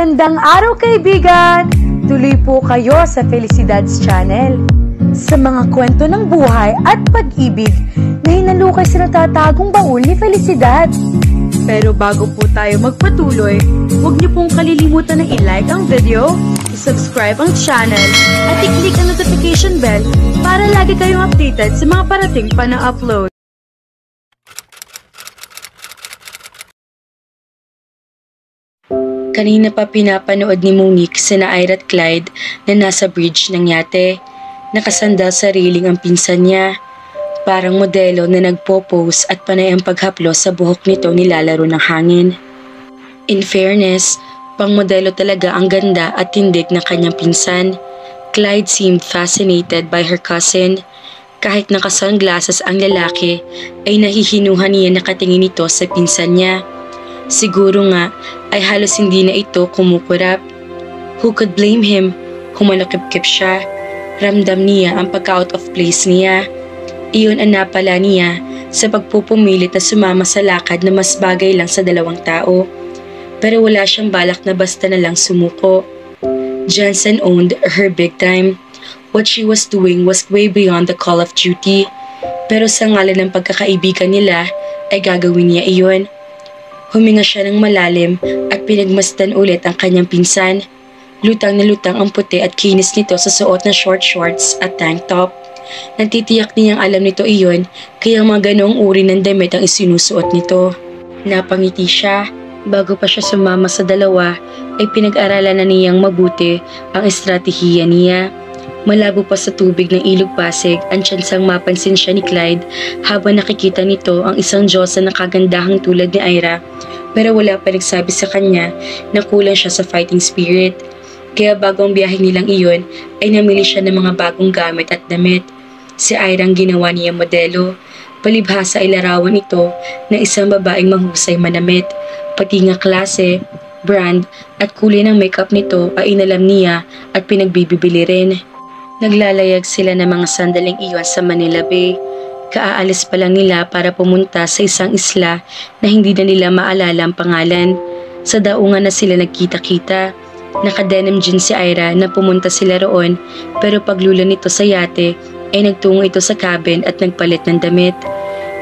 Magandang araw kaibigan! Tuloy po kayo sa Felicidad's Channel. Sa mga kwento ng buhay at pag-ibig na hinalukay sa natatagong baul ni Felicidad. Pero bago po tayo magpatuloy, huwag niyo pong kalilimutan na i-like ang video, i-subscribe ang channel, at i-click ang notification bell para lagi kayong updated sa mga parating pa na upload. Kanina pa pinapanood ni Monique sina Ira at Clyde na nasa bridge ng yate. Nakasandal sa railing ang pinsan niya. Parang modelo na nagpo-pose at panay ang paghaplos sa buhok nito nilalaro ng hangin. In fairness, pang modelo talaga ang ganda at tindig ng kanyang pinsan. Clyde seemed fascinated by her cousin. Kahit naka-sunglasses ang lalaki, ay nahihinuhan niya nakatingin ito sa pinsan niya. Siguro nga ay halos hindi na ito kumukurap. Who could blame him? Humalakip-kip siya. Ramdam niya ang pagka-out of place niya. Iyon ang napala niya sa pagpupumilit na sumama sa lakad na mas bagay lang sa dalawang tao. Pero wala siyang balak na basta na lang sumuko. Johnson owned her big time. What she was doing was way beyond the call of duty. Pero sa ngalan ng pagkakaibigan nila ay gagawin niya iyon. Huminga siya ng malalim at pinagmasdan ulit ang kanyang pinsan. Lutang na lutang ang puti at kinis nito sa suot na short shorts at tank top. Nantitiyak niyang alam nito iyon kaya mga ganoong uri ng damit ang isinusuot nito. Napangiti siya. Bago pa siya sumama sa dalawa ay pinag-aralan na niyang mabuti ang estratehiya niya. Malabo pa sa tubig ng ilog Pasig ang tsansang mapansin siya ni Clyde habang nakikita nito ang isang Diyosa na kagandahang tulad ni Ira, pero wala pa nagsabi sa kanya na kulang siya sa fighting spirit. Kaya bago ang biyahe nilang iyon ay namili siya ng mga bagong gamit at damit. Si Ira ang ginawa niya modelo. Palibhasa ay larawan ito ng isang babaeng mahusay manamit. Pati nga klase, brand at kulay ng makeup nito ay inalam niya at pinagbibili rin. Naglalayag sila ng mga sandaling iyon sa Manila Bay. Kaaalis pa lang nila para pumunta sa isang isla na hindi na nila maalala ang pangalan. Sa daungan na sila nagkita-kita. Naka-denim jeans si Ira na pumunta sila roon, pero paglulo nito sa yate ay nagtungo ito sa cabin at nagpalit ng damit.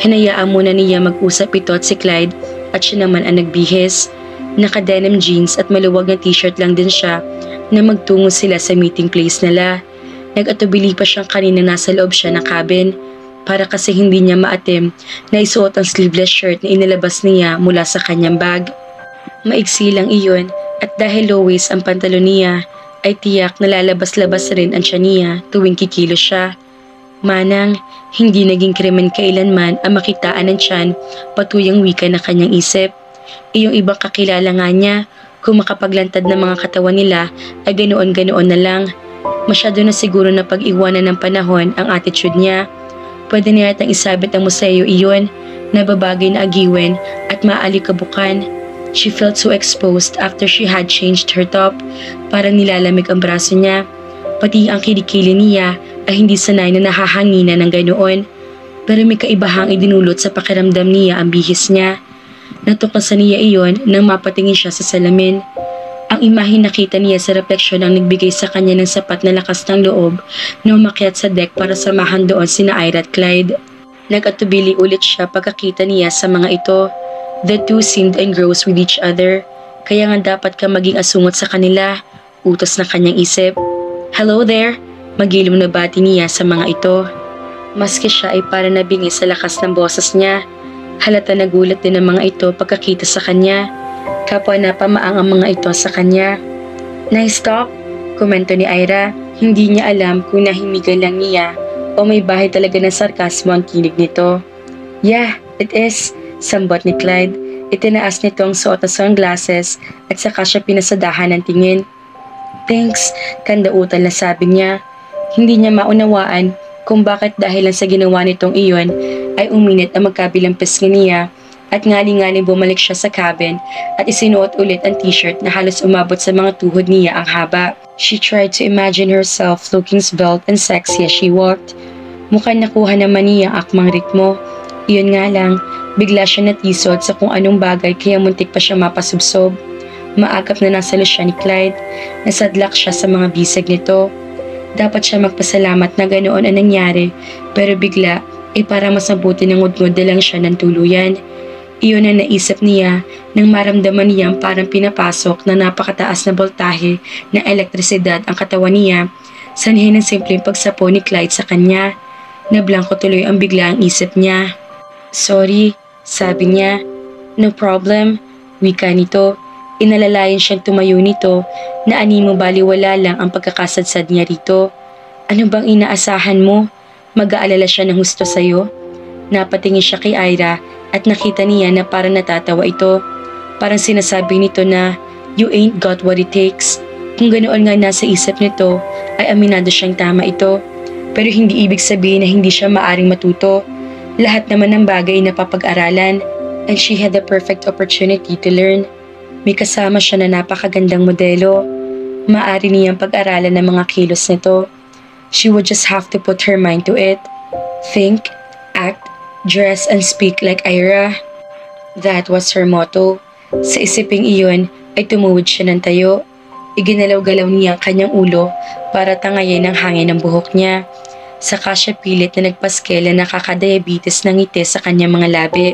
Hinayaan muna niya mag-usap ito at si Clyde at siya naman ang nagbihis. Naka-denim jeans at maluwag na t-shirt lang din siya na magtungo sila sa meeting place nila. Nag-atubili pa siyang kanina nasa loob siya ng cabin para kasi hindi niya maatim na isuot ang sleeveless shirt na inilabas niya mula sa kanyang bag. Maigsi lang iyon at dahil low waist ang pantalon niya ay tiyak na lalabas-labas rin ang tiyan niya tuwing kikilos siya. Manang, hindi naging krimen kailanman ang makitaan ng tiyan patuyang wika na kanyang isip. Iyong ibang kakilala nga niya kung makapaglantad ng mga katawan nila ay ganoon-ganoon na lang. Masyado na siguro na pag-iwanan ng panahon ang attitude niya. Pwede niya yatang isabit ang museo iyon na babagay na agiwen at maalikabukan. She felt so exposed after she had changed her top. Parang nilalamig ang braso niya. Pati ang kilikili niya ay hindi sanay na nahahanginan ng ganoon. Pero may kaibahang idinulot sa pakiramdam niya ang bihis niya. Natuklasan niya iyon nang mapatingin siya sa salamin. Ang imahe nakita niya sa refleksyon ang nagbigay sa kanya ng sapat na lakas ng loob na umakyat sa deck para samahan doon sina Ira at Clyde. Nag-atubili ulit siya pagkakita niya sa mga ito. The two seemed engrossed with each other. Kaya nga dapat ka maging asungot sa kanila, utos ng kanyang isip. Hello there! Magilom na bati niya sa mga ito. Maski siya ay para nabingi sa lakas ng boses niya. Halata nagulat din ang mga ito pagkakita sa kanya. Kapwa na pamaang ang mga ito sa kanya. Nice talk, komento ni Ira. Hindi niya alam kung nahimigan lang niya o may bahay talaga ng sarkasmo ang kinig nito. Yeah, it is, sambot ni Clyde. Itinaas nito ang suot na sunglasses at saka siya pinasadahan ng tingin. Thanks, kandautan na sabi niya. Hindi niya maunawaan kung bakit dahil lang sa ginawa nitong iyon ay uminit ang magkabilang pisngi niya. At ngali-ngali bumalik siya sa cabin at isinuot ulit ang t-shirt na halos umabot sa mga tuhod niya ang haba. She tried to imagine herself looking svelte and sexy as she walked. Mukhang nakuha naman niya ang akmang ritmo. Iyon nga lang, bigla siya natisod sa kung anong bagay kaya muntik pa siya mapasubsob. Maagap na nasa solusyon ni Clyde. Nasadlak siya sa mga bisag nito. Dapat siya magpasalamat na ganoon ang nangyari, pero bigla ay para mas mabuti ng ngudngud na lang siya ng tuluyan. Iyon ang naisip niya nang maramdaman niyang parang pinapasok na napakataas na boltahe ng elektrisidad ang katawan niya, sanhin ng simpleng pagsapo ni Clyde sa kanya. Nablangko tuloy ang bigla ang isip niya. "Sorry," sabi niya. "No problem," wika nito. Inalalayan siyang tumayo nito na animo baliwala lang ang pagkakasadsad niya rito. "Ano bang inaasahan mo? Mag-aalala siya ng husto sa'yo?" Napatingin siya kay Ira at nakita niya na parang natatawa ito. Parang sinasabi nito na, "You ain't got what it takes." Kung ganoon nga nasa isip nito, ay aminado siyang tama ito. Pero hindi ibig sabihin na hindi siya maaring matuto. Lahat naman ng bagay na papag-aralan, and she had the perfect opportunity to learn. May kasama siya na napakagandang modelo. Maaari niyang pag-aralan ng mga kilos nito. She would just have to put her mind to it. Think, act, dress, and speak like Ira. That was her motto. Sa isiping iyon ay tumuwid siya ng tayo. Iginalaw-galaw niya ang kanyang ulo para tangayin ang hangin ng buhok niya. Saka siya pilit na nagpaskela na nakakadiabetes ng ngiti sa kanyang mga labi.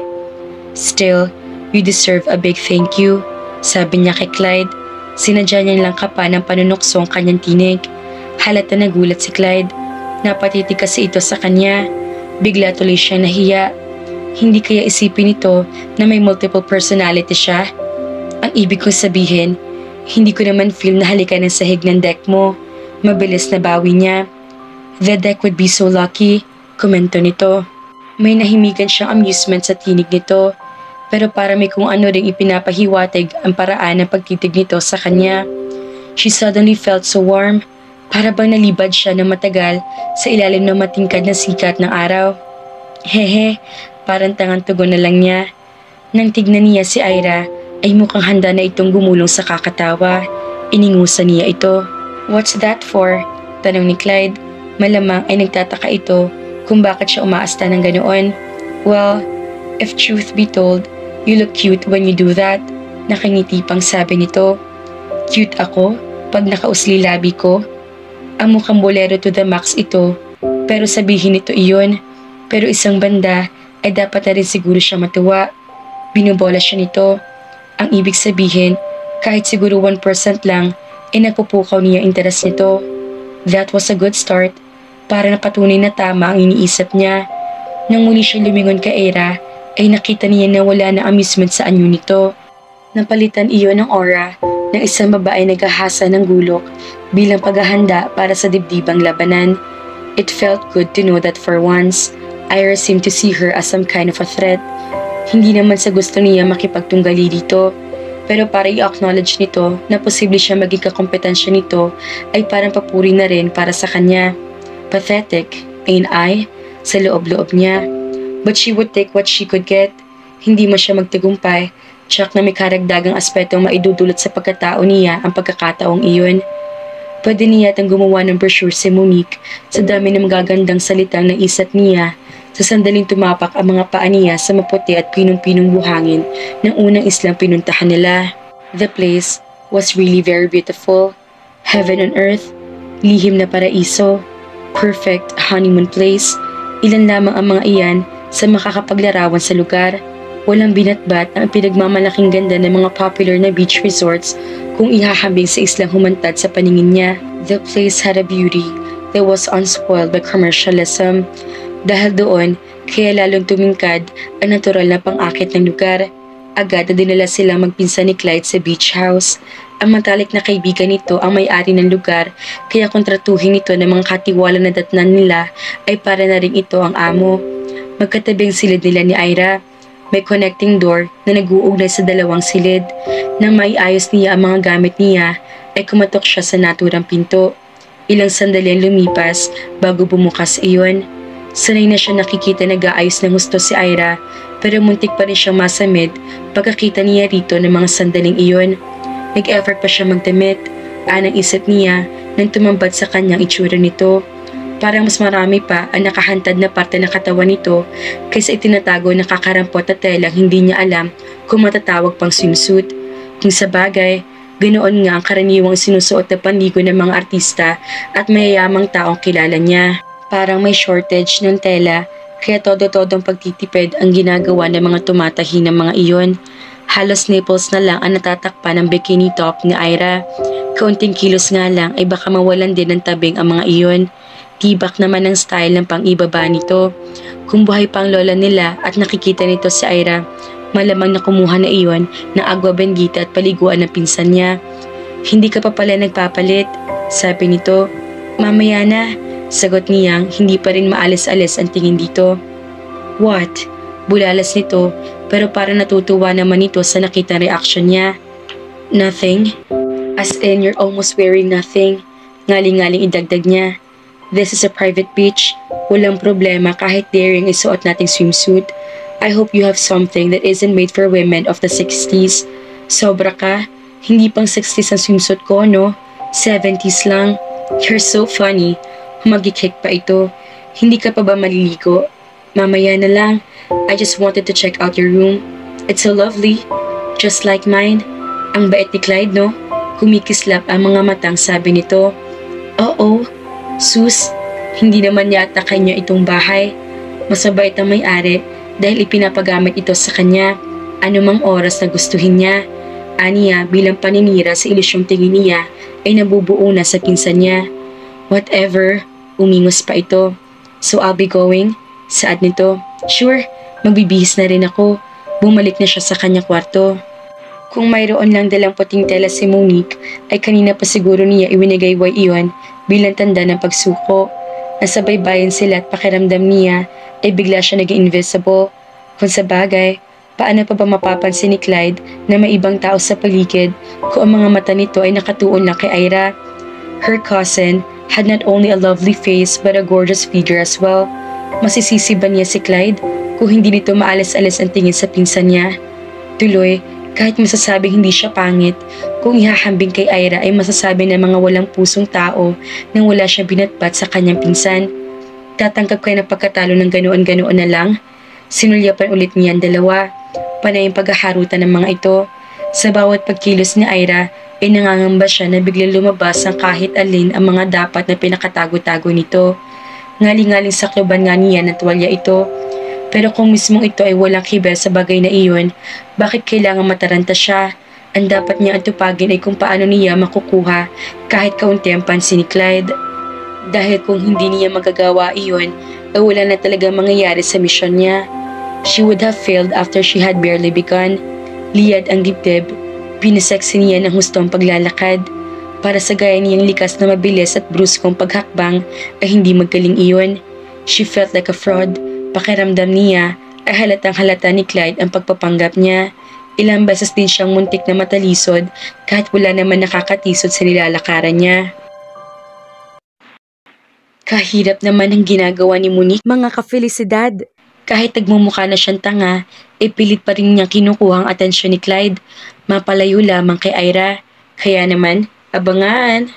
"Still, you deserve a big thank you," sabi niya kay Clyde. Sinadya niya lang kapa ng panunukso ang kanyang tinig. Halata nagulat si Clyde. Napatitig kasi ito sa kanya. Bigla tuloy siya nahiya. Hindi kaya isipin nito na may multiple personality siya? Ang ibig kong sabihin, hindi ko naman feel na halikan ng sahig ng deck mo. Mabilis na bawi niya. "The deck would be so lucky," komento nito. May nahimigan siyang amusement sa tinig nito. Pero para may kung ano ring ipinapahiwatig ang paraan ng pagtitig nito sa kanya. She suddenly felt so warm, para bang nalibad siya ng matagal sa ilalim ng matingkad na sikat ng araw. Hehe, parang tangang tugon na lang niya. Nang tignan niya si Ira, ay mukhang handa na itong gumulong sa kakatawa. Iningusan niya ito. "What's that for?" tanong ni Clyde. Malamang ay nagtataka ito kung bakit siya umaasta ng ganoon. "Well, if truth be told, you look cute when you do that," nakangiti pang sabi nito. "Cute ako pag nakausli labi ko?" Ang mukhang bolero to the max ito, pero sabihin nito iyon. Pero isang banda ay dapat na rin siguro siya matuwa. Binubola siya nito. Ang ibig sabihin, kahit siguro 1% lang, ay nagpupukaw niya interes nito. That was a good start. Para napatunay na tama ang iniisip niya. Nang muli siyang lumingon kay Ira, ay nakita niya na wala na amusement sa anyo nito. Napalitan iyon ng aura ng isang babae naghahasa ng gulok bilang paghahanda para sa dibdibang labanan. It felt good to know that for once, Ira seemed to see her as some kind of a threat. Hindi naman sa gusto niya makipagtunggali dito, pero para i-acknowledge nito na posible siya maging kakompetensya nito ay parang papuri na rin para sa kanya. Pathetic, ain't I? Sa loob-loob niya. But she would take what she could get. Hindi man siya magtagumpay, tsak na may karagdagang aspetong maidudulot sa pagkatao niya ang pagkakataong iyon. Pwede niya tang gumawa ng brochure si Monique sa dami ng magagandang salitang naisip niya sa sandaling tumapak ang mga paa niya sa maputi at pinong-pinong buhangin ng unang islang pinuntahan nila. The place was really very beautiful. Heaven on earth, lihim na paraiso, perfect honeymoon place. Ilan lamang ang mga iyan sa makakapaglarawan sa lugar. Walang binatbat ang pinagmamalaking ganda ng mga popular na beach resorts kung ihahambing sa islang humantad sa paningin niya. The place had a beauty that was unspoiled by commercialism. Dahil doon, kaya lalong tumingkad ang natural na pang-akit ng lugar. Agad na dinala silang magpinsan ni Clyde sa beach house. Ang matalik na kaibigan nito ang may-ari ng lugar, kaya kontratuhin nito ng mga katiwala na datnan nila ay para na rin ito ang amo. Magkatabing silid nila ni Ira. May connecting door na nag-uugnay sa dalawang silid. Nang maiayos niya ang mga gamit niya, ay kumatok siya sa naturang pinto. Ilang sandali ang lumipas bago bumukas iyon. Sanay na siya nakikita nag-aayos ng gusto si Ira, pero muntik pa rin siyang masamid pagkakita niya rito ng mga sandaling iyon. Nag-effort pa siya magdamit. Anang isip niya nang tumambad sa kanyang itsura nito. Parang mas marami pa ang nakahantad na parte ng katawan nito kaysa itinatago na kakarampot na telang hindi niya alam kung matatawag pang swimsuit. Kung sa bagay, ganoon nga ang karaniwang sinusuot na panligo ng mga artista at mayayamang taong kilala niya. Parang may shortage ng tela, kaya todo-todong pagtitipid ang ginagawa ng mga tumatahi ng mga iyon. Halos nipples na lang ang natatakpan ng bikini top ni Ira. Kaunting kilos nga lang ay baka mawalan din ng tabing ang mga iyon. Tibak naman ang style ng pang-ibaba nito. Kung buhay pa ang lola nila at nakikita nito si Ira, malamang na kumuha na iyon ng agwa bendita at paliguan ng pinsan niya. Hindi ka pa pala nagpapalit, sabi nito. Mamaya na, sagot niyang hindi pa rin maalis-alis ang tingin dito. What? Bulalas nito pero parang natutuwa naman ito sa nakita reaction niya. Nothing? As in you're almost wearing nothing. Ngaling-ngaling idagdag niya. This is a private beach. Walang problema kahit daring isuot nating swimsuit. I hope you have something that isn't made for women of the 60s. Sobra ka? Hindi pang 60s ang swimsuit ko, no? 70s lang. You're so funny. Humagikik pa ito. Hindi ka pa ba maliligo? Mamaya na lang. I just wanted to check out your room. It's so lovely. Just like mine. Ang bait ni Clyde, no? Kumikislap ang mga matang sabi nito. Oo. Sus, hindi naman yata kanya itong bahay. Masabait ang may-ari dahil ipinapagamit ito sa kanya anumang oras na gustuhin niya. Aniya bilang paninira sa ilusyong tingin niya ay nabubuo na sa pinsan niya. Whatever, umingos pa ito. So I'll be going? Saad nito. Sure, magbibihis na rin ako. Bumalik na siya sa kanyang kwarto. Kung mayroon lang dalang puting tela si Monique, ay kanina pa siguro niya iwinagayway iyon bilang tanda ng pagsuko. Nasa baybayin sila at pakiramdam niya ay bigla siya naging invisible. Kung sa bagay, paano pa ba mapapansin ni Clyde na may ibang tao sa paligid kung ang mga mata nito ay nakatuon lang kay Ira? Her cousin had not only a lovely face but a gorgeous figure as well. Masisisi ba niya si Clyde kung hindi nito maalis-alis ang tingin sa pinsan niya? Tuloy, kahit masasabing hindi siya pangit, kung ihahambing kay Ira ay masasabi ng mga walang pusong tao nang wala siyang binatbat sa kanyang pinsan. Tatanggap kayo ng pagkatalo ng ganoon-ganoon na lang? Sinulyapan ulit niya ang dalawa. Panay ang paghaharutan ng mga ito. Sa bawat pagkilos ni Ira ay nangangamba siya na biglang lumabas ang kahit alin ang mga dapat na pinakatago-tago nito. Ngaling-ngaling sakloban nga niya ng tuwalya ito. Pero kung mismong ito ay walang kiber sa bagay na iyon, bakit kailangan mataranta siya? Ang dapat niya atupagin ay kung paano niya makukuha kahit kaunti ang pansin ni Clyde. Dahil kung hindi niya magagawa iyon, ay wala na talaga mangyayari sa misyon niya. She would have failed after she had barely begun. Liyad ang dibdib, pinaseksi niya ng hustong paglalakad. Para sa gaya niyang likas na mabilis at bruskong paghakbang ay hindi magaling iyon. She felt like a fraud. Pakiramdam niya ay halatang halata ni Clyde ang pagpapanggap niya. Ilang beses din siyang muntik na matalisod kahit wala naman nakakatisod sa nilalakaran niya. Kahirap naman ang ginagawa ni Monique, mga ka-felicidad. Kahit nagmumukha na siyang tanga, pilit pa rin niya kinukuha ang atensyon ni Clyde. Mapalayo lamang kay Ira. Kaya naman, abangan!